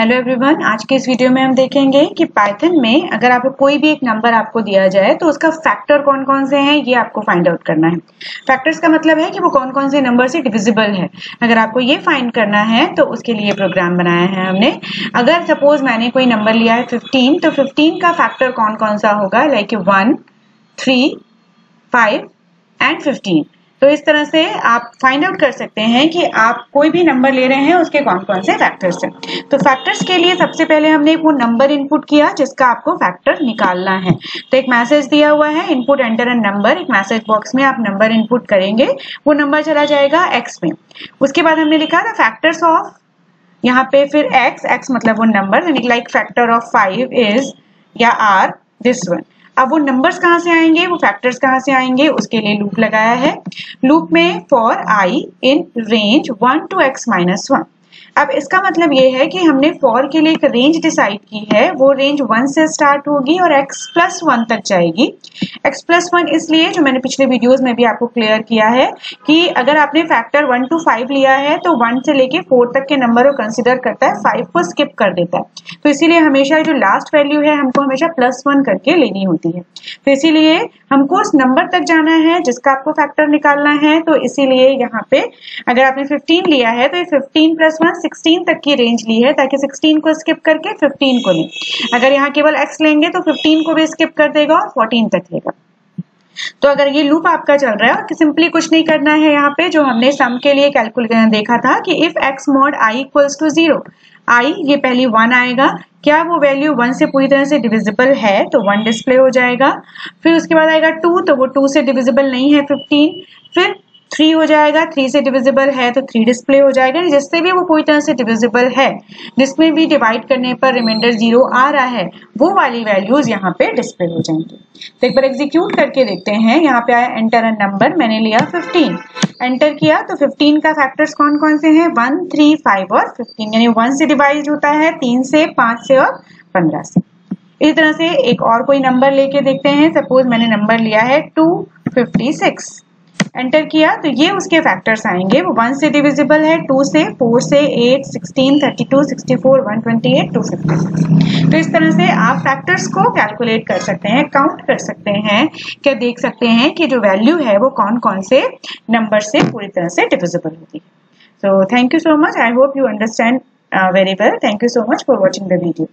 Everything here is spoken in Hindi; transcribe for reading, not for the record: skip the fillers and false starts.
हेलो एवरीवन, आज के इस वीडियो में हम देखेंगे कि पाइथन में अगर आपको कोई भी एक नंबर आपको दिया जाए तो उसका फैक्टर कौन कौन से हैं ये आपको फाइंड आउट करना है। फैक्टर्स का मतलब है कि वो कौन कौन से नंबर से डिविजिबल है। अगर आपको ये फाइंड करना है तो उसके लिए प्रोग्राम बनाया है हमने। अगर सपोज मैंने कोई नंबर लिया है 15, तो 15 का फैक्टर कौन कौन सा होगा, लाइक 1, 3, 5 एंड 15। तो इस तरह से आप फाइंड आउट कर सकते हैं कि आप कोई भी नंबर ले रहे हैं उसके कौन कौन से फैक्टर्स हैं। तो फैक्टर्स के लिए सबसे पहले हमने वो नंबर इनपुट किया जिसका आपको फैक्टर निकालना है। तो एक मैसेज दिया हुआ है, इनपुट एंटर एन नंबर। एक मैसेज बॉक्स में आप नंबर इनपुट करेंगे, वो नंबर चला जाएगा एक्स में। उसके बाद हमने लिखा था फैक्टर्स ऑफ, यहाँ पे फिर एक्स मतलब वो number, like factor of 5 is या आर दिस वन। अब वो नंबर्स कहाँ से आएंगे, वो फैक्टर्स कहाँ से आएंगे, उसके लिए लूप लगाया है। लूप में for I in range 1 to x - 1। अब इसका मतलब ये है कि हमने फॉर के लिए एक रेंज डिसाइड की है, वो रेंज 1 से स्टार्ट होगी और x+1 तक जाएगी। x+1 इसलिए, जो मैंने पिछले वीडियोस में भी आपको क्लियर किया है कि अगर आपने फैक्टर 1 to 5 लिया है तो 1 से लेके 4 तक के नंबर को कंसिडर करता है, 5 को स्किप कर देता है। तो इसीलिए हमेशा जो लास्ट वैल्यू है हमको हमेशा +1 करके लेनी होती है। तो इसीलिए हमको उस नंबर तक जाना है जिसका आपको फैक्टर निकालना है। तो इसीलिए यहाँ पे अगर आपने 15 लिया है तो ये 15 + 1 16 तक की रेंज ली है, ताकि 16 को स्किप करके 15 को लें। अगर यहाँ केवल x लेंगे तो 15 को भी स्किप कर देगा और 14 तक लेगा। तो अगर ये लूप आपका चल रहा है और सिंपली कुछ नहीं करना है, यहाँ पे जो हमने सम के लिए कैलकुलेट देखा था कि if x mod i = 0, i ये पहली 1 आएगा, क्या वो वैल्यू 1 से पूरी तरह से डिविजिबल है तो 1 डिस्प्ले हो जाएगा। फिर उसके बाद आएगा 2, तो वो 2 से डिविजिबल नहीं है 15। फिर 3 हो जाएगा, 3 से डिविजिबल है तो 3 डिस्प्ले हो जाएगा। जिससे भी वो पूरी तरह से डिविजिबल है, जिसमें भी डिवाइड करने पर रिमाइंडर 0 आ रहा है, वो वाली वैल्यूज यहाँ पे डिस्प्ले हो जाएंगी। तो एक बार एग्जीक्यूट करके देखते हैं। यहाँ पे आया एंटर अ नंबर, मैंने लिया 15, एंटर किया तो 15 का फैक्टर्स कौन कौन से हैं, 1, 3, 5 और 15। यानी 1 से डिवाइड होता है, 3 से, 5 से और 15 से। इसी तरह से एक और कोई नंबर लेके देखते हैं। सपोज मैंने नंबर लिया है 256, एंटर किया तो ये उसके फैक्टर्स आएंगे। वो 1 से डिविजिबल है, 2 से, 4 से, 8, 16, 32, 64, 128, 256। तो इस तरह से आप फैक्टर्स को कैलकुलेट कर सकते हैं, काउंट कर सकते हैं, क्या देख सकते हैं कि जो वैल्यू है वो कौन कौन से नंबर से पूरी तरह से डिविजिबल होती है। So thank you so much, I hope you understand very well. Thank you so much for watching the video.